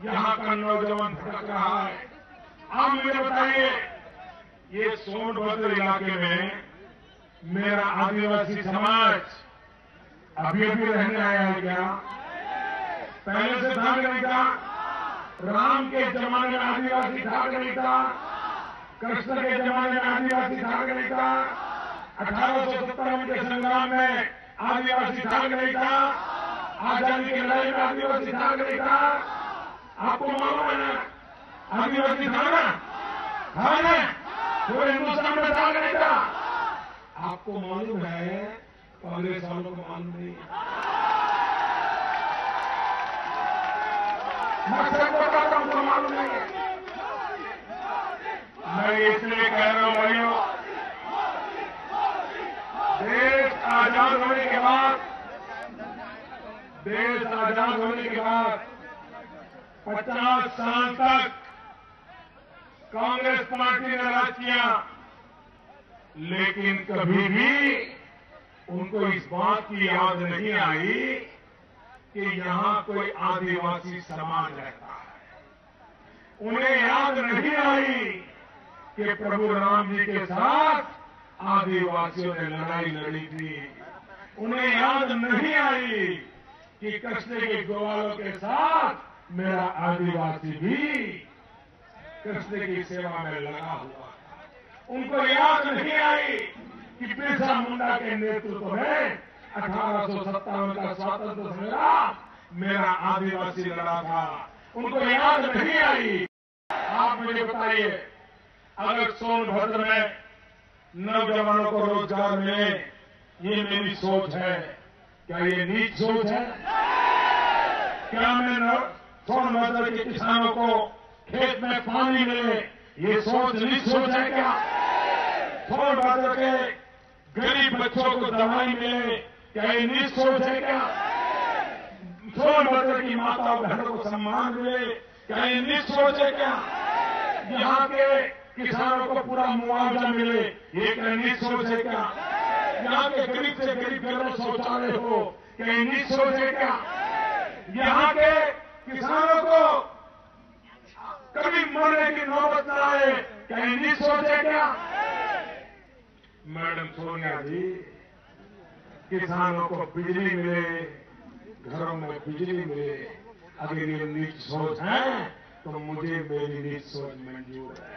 यहाँ का नौजवान भटक रहा है। आप मुझे बताइए, ये सोनभद्र इलाके में मेरा आदिवासी समाज अभी अभी रहने आया है क्या? पहले से था कि नहीं था? राम के जमाने में आदिवासी था कि नहीं था? कृष्ण के जमाने में आदिवासी था कि नहीं था? 1857 के संग्राम में आदिवासी था कि नहीं था? आजादी की लड़ाई में आदिवासी था कि नहीं था? आपको मालूम है ना? आदिवासी था ना? था ना? पूरे हिंदुस्तान में था कि नहीं था? आपको मालूम है, कांग्रेस वालों को मालूम नहीं है। मैं सच बताता हूं, मालूम नहीं है। मैं इसलिए कह रहा हूं भाइयों, देश आजाद होने के बाद 50 साल तक कांग्रेस पार्टी ने राज किया, लेकिन कभी भी उनको इस बात की याद नहीं आई कि यहां कोई आदिवासी समाज रहता है। उन्हें याद नहीं आई कि प्रभु राम जी के साथ आदिवासियों ने लड़ाई लड़ी थी। उन्हें याद नहीं आई कि कृष्ण के ग्वालों के साथ मेरा आदिवासी भी कृष्ण की सेवा में लगा हुआ था। उनको याद नहीं आई कि बिरसा मुंडा के नेतृत्व में 1857 का स्वतंत्र संग्राम मेरा आदिवासी लड़ा था। उनको याद नहीं आई। आप मुझे बताइए, अगर सोनभद्र में नौजवानों को रोजगार मिले, ये मेरी सोच है, क्या ये नीच सोच है? क्या मैं सोनभद्र के किसानों को खेत में पानी मिले, ये सोच नीच सोच है क्या? सोनभद्र के गरीब बच्चों को दवाई मिले, क्या ये नीच सोच है क्या? सोनभद्र की माताओं बहनों को सम्मान मिले, क्या ये नीच सोच है क्या? यहाँ के किसानों को पूरा मुआवजा मिले, ये क्या नीच सोच है क्या? यहाँ के गरीब से गरीब घरों शौचालय हो, क्या ये नीच सोच है क्या? यहाँ के किसानों को कभी मरने की नौबत न आए, क्या ये नीच सोच है क्या? मैडम सोनिया जी, किसानों को बिजली मिले, घरों में बिजली मिले, अगर ये नीच सोच है तो मुझे मेरी नीच सोच मंजूर है।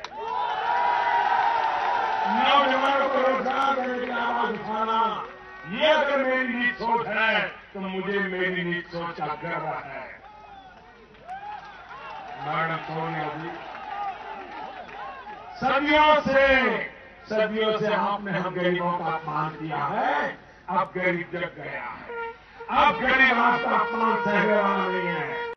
नौजवानों को रोजगार देने की आवाज उठाना, ये अगर मेरी नीच सोच है तो मुझे मेरी नीच सोच का गर्व है। मैडम सोनिया जी, सदियों से आपने हम गरीबों का अपमान किया है, अब गरीब जग गया है। अब गरीब आपका अपमान सहने वाला नहीं है।